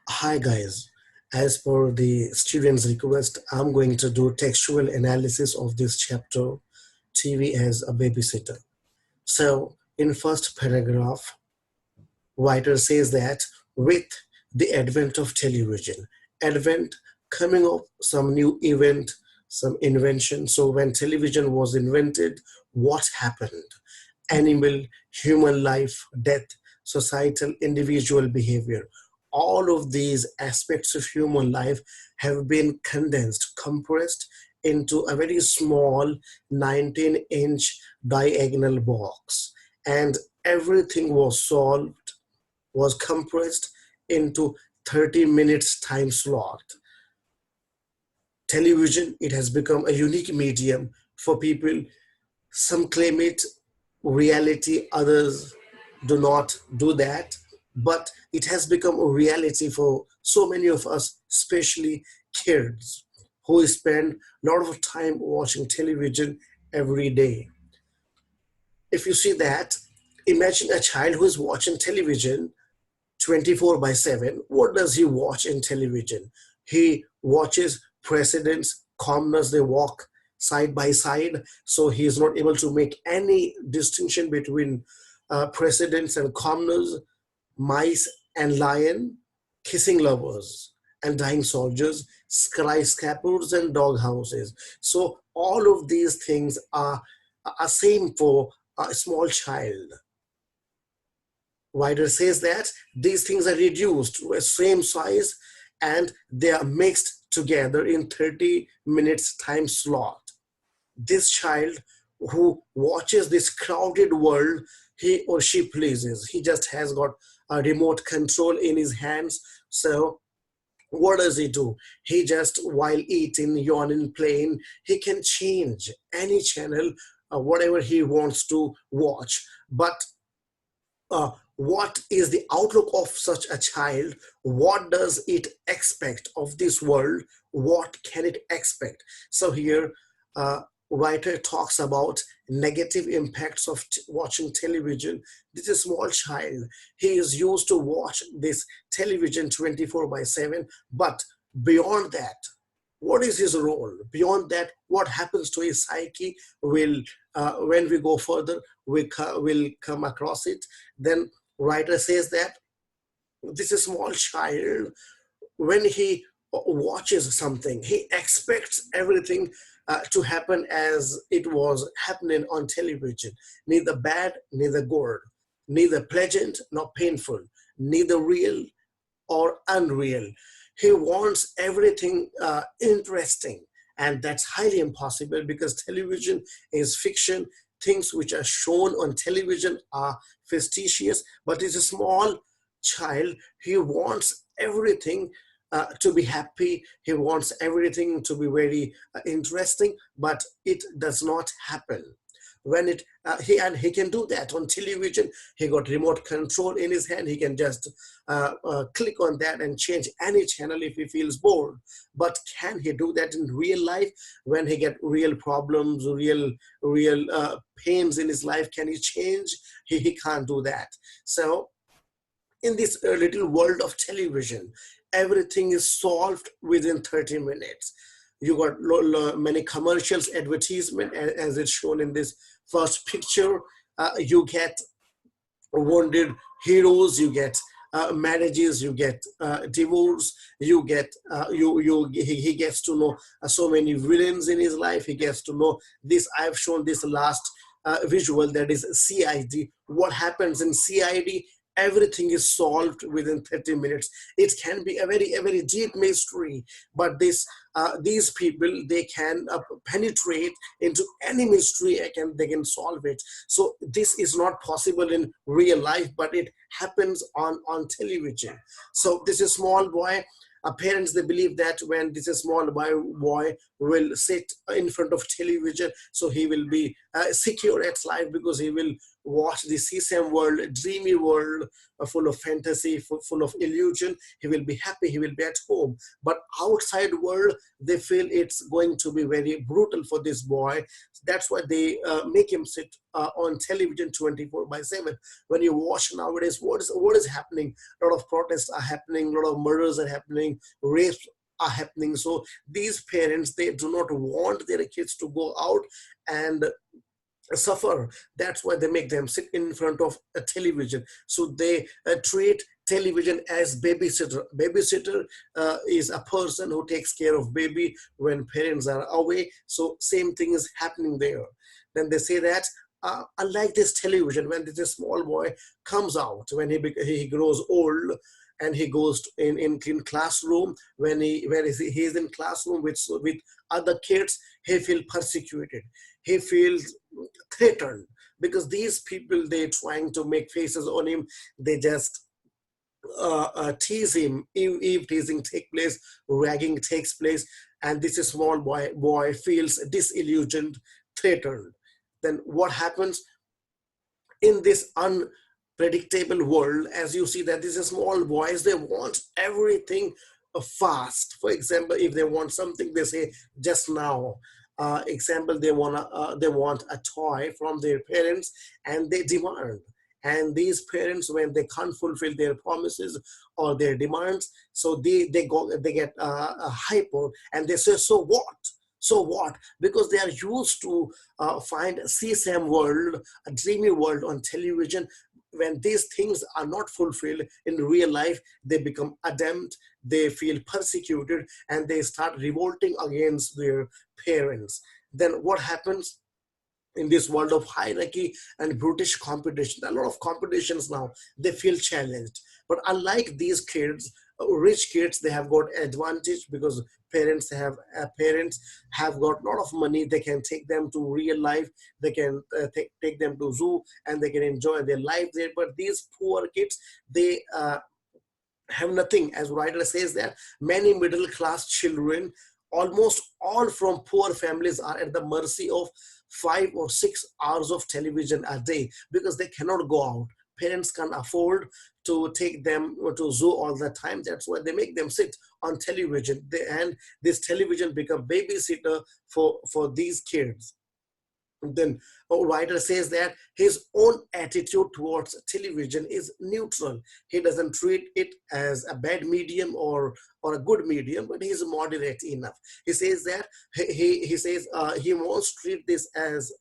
Hi guys, as per the students' request, I'm going to do textual analysis of this chapter, TV as a babysitter. So, in first paragraph, writer says that with the advent of television, advent coming of some new event, some invention. So when television was invented, what happened? Animal, human life, death, societal, individual behavior. All of these aspects of human life have been condensed, compressed into a very small 19-inch diagonal box. And everything was solved, was compressed into 30 minutes time slot. Television, it has become a unique medium for people. Some claim it reality, others do not do that. But it has become a reality for so many of us, especially kids who spend a lot of time watching television every day. If you see that, imagine a child who is watching television 24 by 7. What does he watch in television? He watches presidents, commoners, they walk side by side. So he is not able to make any distinction between presidents and commoners, mice and lion, kissing lovers and dying soldiers, skyscrapers and dog houses. So all of these things are same for a small child. Wider says that these things are reduced to a same size and they are mixed together in 30 minutes time slot. This child who watches this crowded world, he or she pleases. He just has got a remote control in his hands. So what does he do? He just, while eating, yawning, playing, he can change any channel, whatever he wants to watch. But what is the outlook of such a child? What does it expect of this world? What can it expect? So here, uh, writer talks about negative impacts of watching television. This is a small child. He is used to watch this television 24 by 7, but beyond that, what is his role? Beyond that, what happens to his psyche? Will when we go further, will come across it. Then writer says that this is small child, when he watches something, he expects everything to happen as it was happening on television. Neither bad, neither good, neither pleasant nor painful, neither real or unreal. He wants everything interesting, and that's highly impossible because television is fiction. Things which are shown on television are fictitious, but it's a small child. He wants everything to be happy. He wants everything to be very interesting, but it does not happen when it he can do that on television. He got remote control in his hand. He can just click on that and change any channel if he feels bored. But can he do that in real life? When he get real problems, real pains in his life, can he change? He can't do that. So in this little world of television, everything is solved within 30 minutes. You got many commercials, advertisement, as it's shown in this first picture. You get wounded heroes, you get marriages, you get divorce, you get he gets to know so many villains in his life. He gets to know this. I've shown this last visual, that is CID. What happens in CID? Everything is solved within 30 minutes. It can be a very deep mystery, but these people, they can penetrate into any mystery. They can solve it. So this is not possible in real life, but it happens on television. So this is small boy. Parents, they believe that when this small boy will sit in front of television, so he will be secure at life, because he will watch the sesame world, dreamy world, full of fantasy, full of illusion. He will be happy, he will be at home. But outside world, they feel it's going to be very brutal for this boy. That's why they make him sit on television 24 by 7. When you watch nowadays, what is happening? A lot of protests are happening, a lot of murders are happening, rapes are happening. So these parents, they do not want their kids to go out and suffer. That's why they make them sit in front of a television. So they treat television as babysitter. Babysitter is a person who takes care of baby when parents are away. So same thing is happening there. Then they say that unlike this television, when this small boy comes out, when he grows old, and he goes in classroom, when he is in classroom with other kids, he feels persecuted, he feels threatened, because these people, they trying to make faces on him. They just tease him. Eve teasing take place, ragging takes place, and this small boy feels disillusioned, threatened. Then what happens in this unpredictable world? As you see that these small boys, they want everything fast. For example, if they want something, they say just now. Example, they want a toy from their parents, and they demand. And these parents, when they can't fulfill their promises or their demands, so they get hyper, and they say, so what? So what? Because they are used to find a CSAM world, a dreamy world on television. When these things are not fulfilled in real life, they become adamant, they feel persecuted, and they start revolting against their parents. Then what happens? In this world of hierarchy and brutish competition, a lot of competitions now, they feel challenged. But unlike these kids, rich kids, they have got advantage, because parents have got a lot of money. They can take them to real life, they can take them to zoo, and they can enjoy their life there. But these poor kids, they have nothing. As writer says that many middle class children, almost all from poor families, are at the mercy of 5 or 6 hours of television a day, because they cannot go out. Parents can't afford to take them to zoo all the time. That's why they make them sit on television. And this television become babysitter for these kids. Then a writer says that his own attitude towards television is neutral. He doesn't treat it as a bad medium or a good medium, but he's moderate enough. He says that he says he wants to treat this as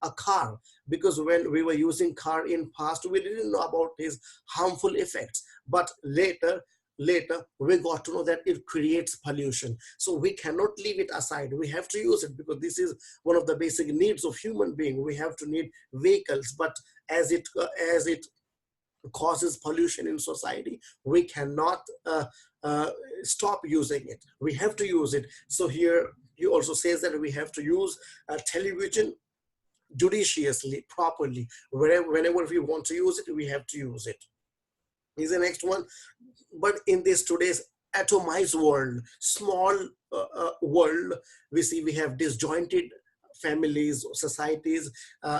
a car, because when we were using car in past, we didn't know about his harmful effects. But later we got to know that it creates pollution. So we cannot leave it aside, we have to use it, because this is one of the basic needs of human being. We have to need vehicles, but as it causes pollution in society, we cannot stop using it, we have to use it. So here he also says that we have to use television judiciously, properly. Whenever we want to use it, we have to use it. Is the next one. But in this today's atomized world, small world, we have disjointed families, societies,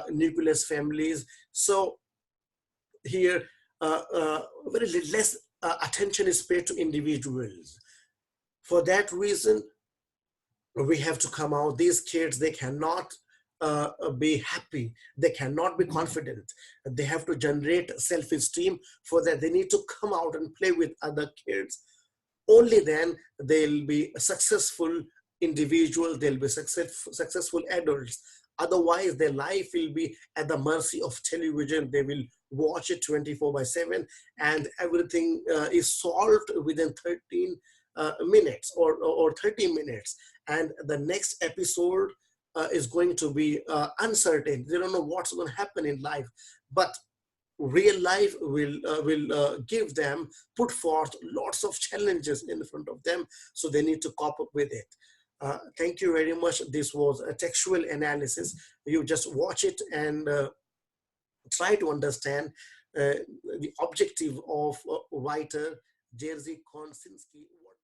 nucleus families. So here very less attention is paid to individuals. For that reason, we have to come out. These kids, they cannot be happy, they cannot be confident, they have to generate self-esteem. For that, they need to come out and play with other kids. Only then they'll be a successful individual, they'll be successful adults. Otherwise their life will be at the mercy of television. They will watch it 24 by 7, and everything is solved within 13 minutes or 30 minutes. And the next episode is going to be uncertain. They don't know what's going to happen in life, but real life will give them, put forth lots of challenges in front of them, so they need to cope up with it. Thank you very much. This was a textual analysis. You just watch it and try to understand the objective of writer Jerzy Kosinski.